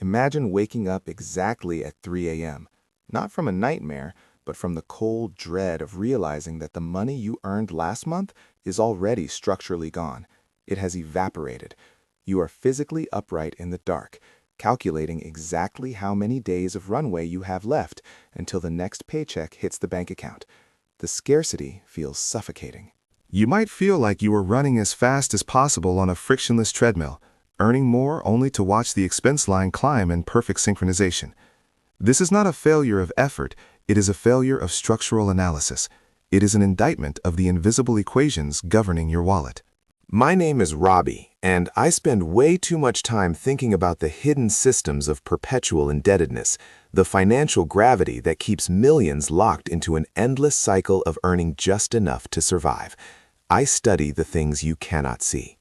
Imagine waking up exactly at 3 a.m., not from a nightmare, but from the cold dread of realizing that the money you earned last month is already structurally gone. It has evaporated. You are physically upright in the dark, calculating exactly how many days of runway you have left until the next paycheck hits the bank account. The scarcity feels suffocating. You might feel like you are running as fast as possible on a frictionless treadmill, earning more only to watch the expense line climb in perfect synchronization. This is not a failure of effort, it is a failure of structural analysis. It is an indictment of the invisible equations governing your wallet. My name is Robie, and I spend way too much time thinking about the hidden systems of perpetual indebtedness, the financial gravity that keeps millions locked into an endless cycle of earning just enough to survive. I study the things you cannot see.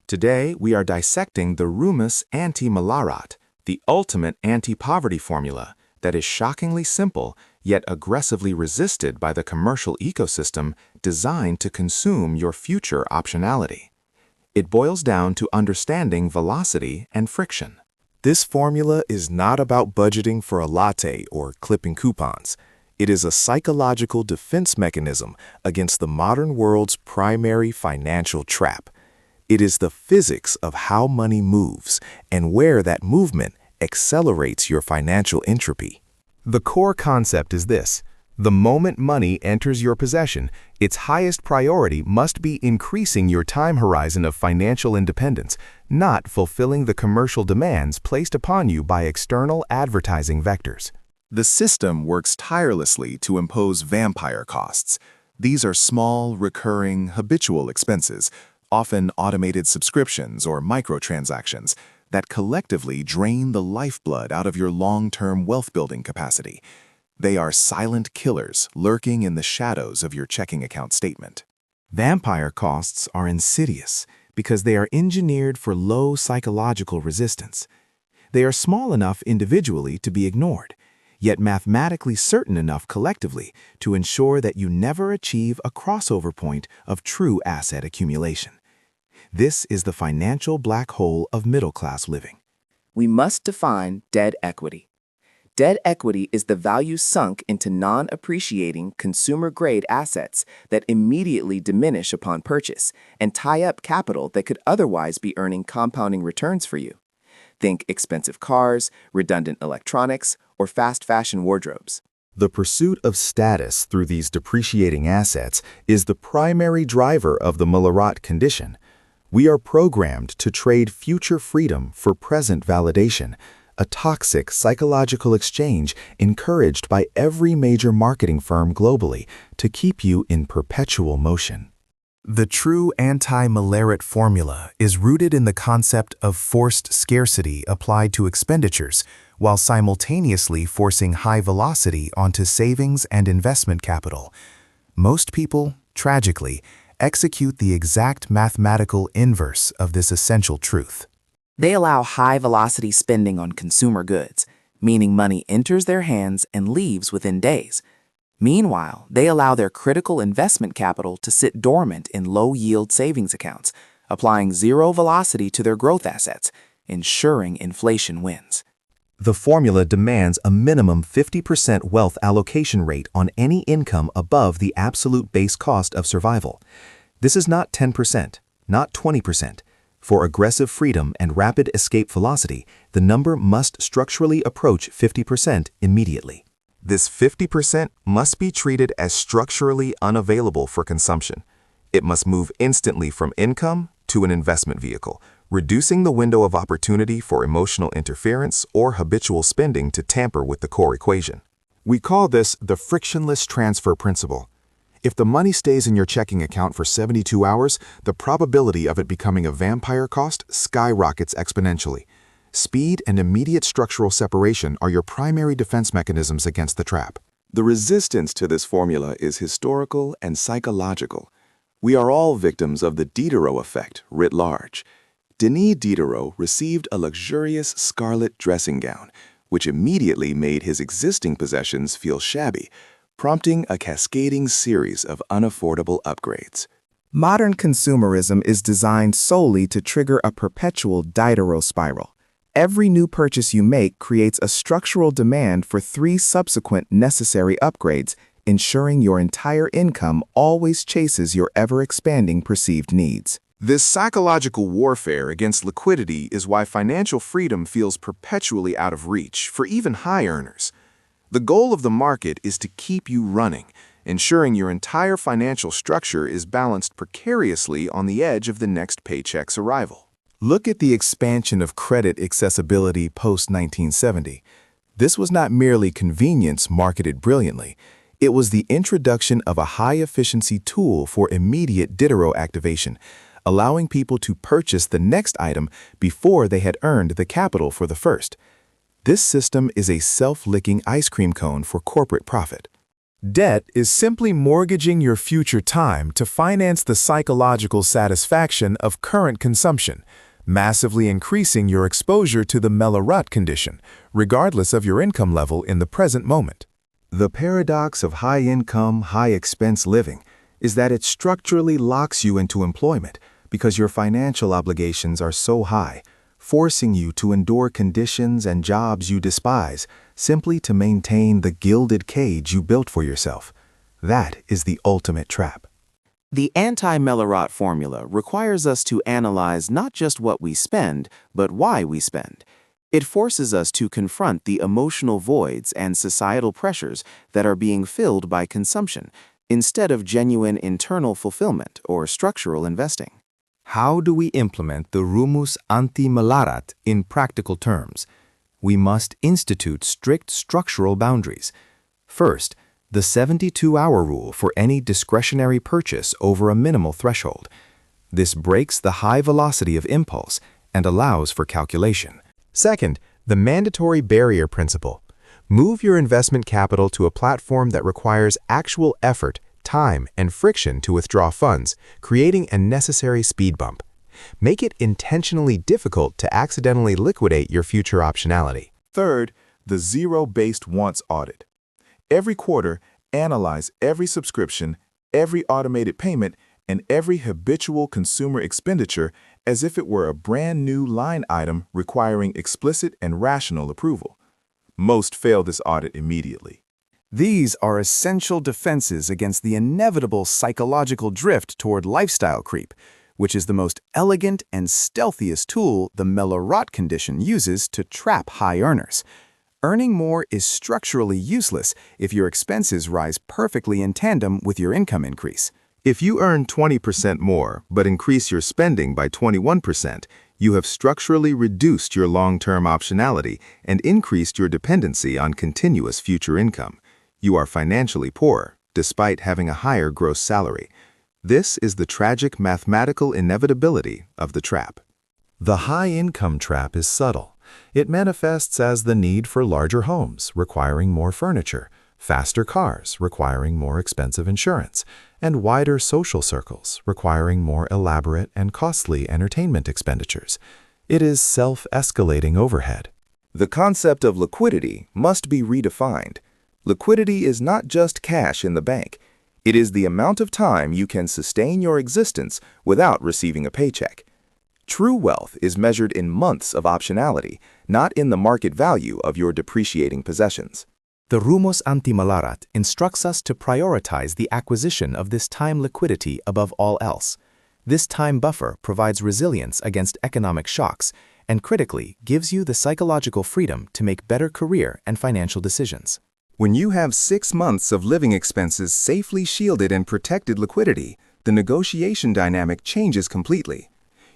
Today, we are dissecting the rumus anti-melarat, the ultimate anti-poverty formula that is shockingly simple yet aggressively resisted by the commercial ecosystem designed to consume your future optionality. It boils down to understanding velocity and friction. This formula is not about budgeting for a latte or clipping coupons. It is a psychological defense mechanism against the modern world's primary financial trap. It is the physics of how money moves and where that movement accelerates your financial entropy. The core concept is this: the moment money enters your possession, its highest priority must be increasing your time horizon of financial independence, not fulfilling the commercial demands placed upon you by external advertising vectors. The system works tirelessly to impose vampire costs. These are small, recurring, habitual expenses, often automated subscriptions or microtransactions, that collectively drain the lifeblood out of your long-term wealth-building capacity. They are silent killers lurking in the shadows of your checking account statement. Vampire costs are insidious because they are engineered for low psychological resistance. They are small enough individually to be ignored, yet mathematically certain enough collectively to ensure that you never achieve a crossover point of true asset accumulation. This is the financial black hole of middle-class living. We must define dead equity. Dead equity is the value sunk into non-appreciating consumer-grade assets that immediately diminish upon purchase and tie up capital that could otherwise be earning compounding returns for you. Think expensive cars, redundant electronics, or fast fashion wardrobes. The pursuit of status through these depreciating assets is the primary driver of the melarat condition. We are programmed to trade future freedom for present validation, a toxic psychological exchange encouraged by every major marketing firm globally to keep you in perpetual motion. The true anti-melarat formula is rooted in the concept of forced scarcity applied to expenditures, while simultaneously forcing high velocity onto savings and investment capital. Most people, tragically, execute the exact mathematical inverse of this essential truth. They allow high-velocity spending on consumer goods, meaning money enters their hands and leaves within days. Meanwhile, they allow their critical investment capital to sit dormant in low-yield savings accounts, applying zero velocity to their growth assets, ensuring inflation wins. The formula demands a minimum 50% wealth allocation rate on any income above the absolute base cost of survival. This is not 10%, not 20%. For aggressive freedom and rapid escape velocity, the number must structurally approach 50% immediately. This 50% must be treated as structurally unavailable for consumption. It must move instantly from income to an investment vehicle, reducing the window of opportunity for emotional interference or habitual spending to tamper with the core equation. We call this the frictionless transfer principle. If the money stays in your checking account for 72 hours, the probability of it becoming a vampire cost skyrockets exponentially. Speed and immediate structural separation are your primary defense mechanisms against the trap. The resistance to this formula is historical and psychological. We are all victims of the Diderot effect writ large. Denis Diderot received a luxurious scarlet dressing gown, which immediately made his existing possessions feel shabby, prompting a cascading series of unaffordable upgrades. Modern consumerism is designed solely to trigger a perpetual Diderot spiral. Every new purchase you make creates a structural demand for 3 subsequent necessary upgrades, ensuring your entire income always chases your ever-expanding perceived needs. This psychological warfare against liquidity is why financial freedom feels perpetually out of reach for even high earners. The goal of the market is to keep you running, ensuring your entire financial structure is balanced precariously on the edge of the next paycheck's arrival. Look at the expansion of credit accessibility post-1970. This was not merely convenience marketed brilliantly. It was the introduction of a high-efficiency tool for immediate Diderot activation, allowing people to purchase the next item before they had earned the capital for the first. This system is a self-licking ice cream cone for corporate profit. Debt is simply mortgaging your future time to finance the psychological satisfaction of current consumption, massively increasing your exposure to the melarat condition, regardless of your income level in the present moment. The paradox of high-income, high-expense living is that it structurally locks you into employment because your financial obligations are so high, forcing you to endure conditions and jobs you despise simply to maintain the gilded cage you built for yourself. That is the ultimate trap. The anti-melarat formula requires us to analyze not just what we spend, but why we spend. It forces us to confront the emotional voids and societal pressures that are being filled by consumption, instead of genuine internal fulfillment or structural investing. How do we implement the rumus anti-melarat in practical terms? We must institute strict structural boundaries. First, the 72-hour rule for any discretionary purchase over a minimal threshold. This breaks the high velocity of impulse and allows for calculation. Second, the mandatory barrier principle. Move your investment capital to a platform that requires actual effort, time, and friction to withdraw funds, creating a necessary speed bump. Make it intentionally difficult to accidentally liquidate your future optionality. Third, the zero-based wants audit. Every quarter, analyze every subscription, every automated payment, and every habitual consumer expenditure as if it were a brand new line item requiring explicit and rational approval. Most fail this audit immediately. These are essential defenses against the inevitable psychological drift toward lifestyle creep, which is the most elegant and stealthiest tool the melarat condition uses to trap high earners. Earning more is structurally useless if your expenses rise perfectly in tandem with your income increase. If you earn 20% more but increase your spending by 21%, you have structurally reduced your long-term optionality and increased your dependency on continuous future income. You are financially poor, despite having a higher gross salary. This is the tragic mathematical inevitability of the trap. The high-income trap is subtle. It manifests as the need for larger homes, requiring more furniture, faster cars, requiring more expensive insurance, and wider social circles, requiring more elaborate and costly entertainment expenditures. It is self-escalating overhead. The concept of liquidity must be redefined. Liquidity is not just cash in the bank. It is the amount of time you can sustain your existence without receiving a paycheck. True wealth is measured in months of optionality, not in the market value of your depreciating possessions. The rumus anti-melarat instructs us to prioritize the acquisition of this time liquidity above all else. This time buffer provides resilience against economic shocks and, critically, gives you the psychological freedom to make better career and financial decisions. When you have 6 months of living expenses safely shielded and protected liquidity, the negotiation dynamic changes completely.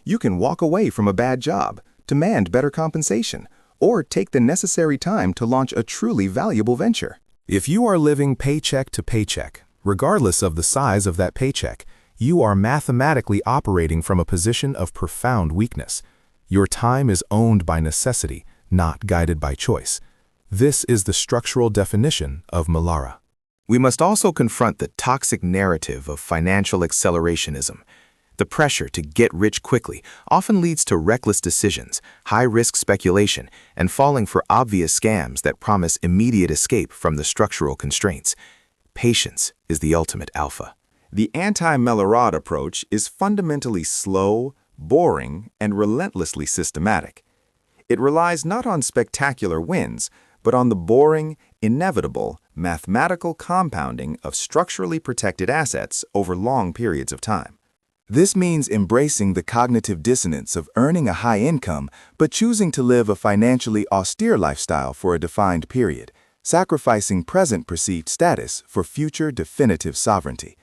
You can walk away from a bad job, demand better compensation, or take the necessary time to launch a truly valuable venture. If you are living paycheck to paycheck, regardless of the size of that paycheck, you are mathematically operating from a position of profound weakness. Your time is owned by necessity, not guided by choice. This is the structural definition of melarat. We must also confront the toxic narrative of financial accelerationism. The pressure to get rich quickly often leads to reckless decisions, high-risk speculation, and falling for obvious scams that promise immediate escape from the structural constraints. Patience is the ultimate alpha. The anti-melarat approach is fundamentally slow, boring, and relentlessly systematic. It relies not on spectacular wins, but on the boring, inevitable, mathematical compounding of structurally protected assets over long periods of time. This means embracing the cognitive dissonance of earning a high income but choosing to live a financially austere lifestyle for a defined period, sacrificing present perceived status for future definitive sovereignty.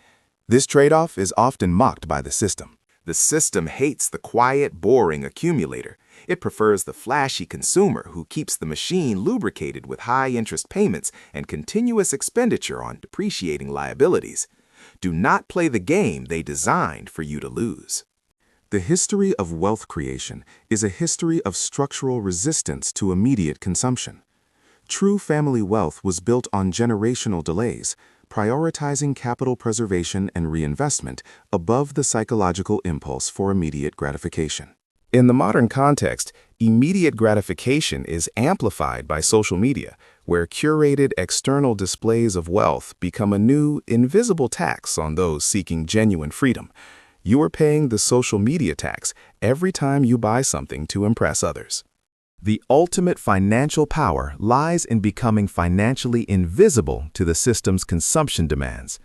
This trade-off is often mocked by the system. The system hates the quiet, boring accumulator. It prefers the flashy consumer who keeps the machine lubricated with high-interest payments and continuous expenditure on depreciating liabilities. Do not play the game they designed for you to lose. The history of wealth creation is a history of structural resistance to immediate consumption. True family wealth was built on generational delays, prioritizing capital preservation and reinvestment above the psychological impulse for immediate gratification. In the modern context, immediate gratification is amplified by social media, where curated external displays of wealth become a new, invisible tax on those seeking genuine freedom. You are paying the social media tax every time you buy something to impress others. The ultimate financial power lies in becoming financially invisible to the system's consumption demands.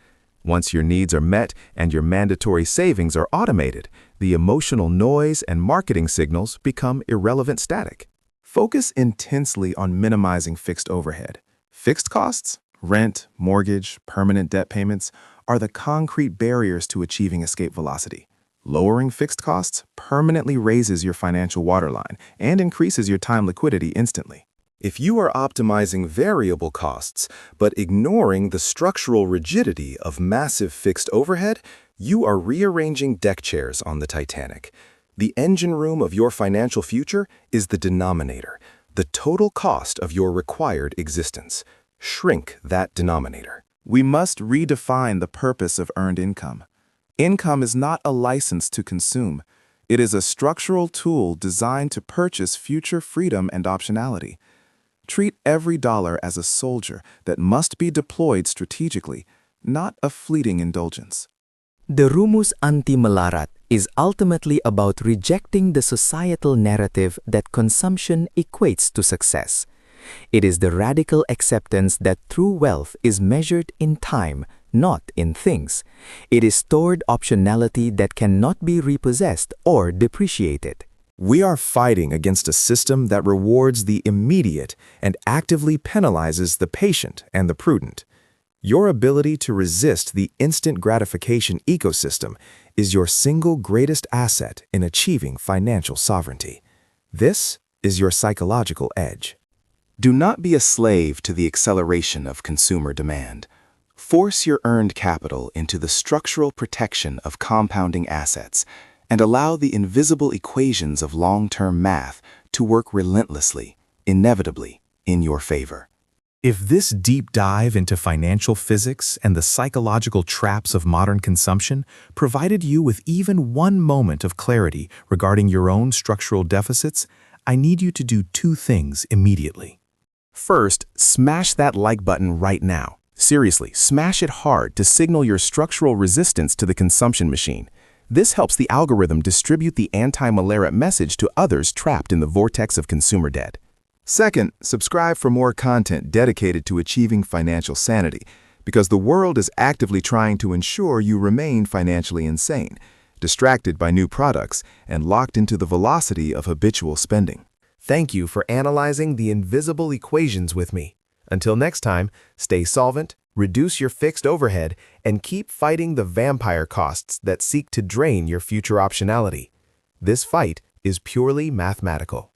Once your needs are met and your mandatory savings are automated, the emotional noise and marketing signals become irrelevant static. Focus intensely on minimizing fixed overhead. Fixed costs, rent, mortgage, permanent debt payments, are the concrete barriers to achieving escape velocity. Lowering fixed costs permanently raises your financial waterline and increases your time liquidity instantly. If you are optimizing variable costs but ignoring the structural rigidity of massive fixed overhead, you are rearranging deck chairs on the Titanic. The engine room of your financial future is the denominator, the total cost of your required existence. Shrink that denominator. We must redefine the purpose of earned income. Income is not a license to consume. It is a structural tool designed to purchase future freedom and optionality. Treat every dollar as a soldier that must be deployed strategically, not a fleeting indulgence. The rumus anti-melarat is ultimately about rejecting the societal narrative that consumption equates to success. It is the radical acceptance that true wealth is measured in time, not in things. It is stored optionality that cannot be repossessed or depreciated. We are fighting against a system that rewards the immediate and actively penalizes the patient and the prudent. Your ability to resist the instant gratification ecosystem is your single greatest asset in achieving financial sovereignty. This is your psychological edge. Do not be a slave to the acceleration of consumer demand. Force your earned capital into the structural protection of compounding assets and allow the invisible equations of long-term math to work relentlessly, inevitably, in your favor. If this deep dive into financial physics and the psychological traps of modern consumption provided you with even one moment of clarity regarding your own structural deficits, I need you to do two things immediately. First, smash that like button right now. Seriously, smash it hard to signal your structural resistance to the consumption machine. This helps the algorithm distribute the anti-melarat message to others trapped in the vortex of consumer debt. Second, subscribe for more content dedicated to achieving financial sanity, because the world is actively trying to ensure you remain financially insane, distracted by new products, and locked into the velocity of habitual spending. Thank you for analyzing the invisible equations with me. Until next time, stay solvent, reduce your fixed overhead, and keep fighting the vampire costs that seek to drain your future optionality. This fight is purely mathematical.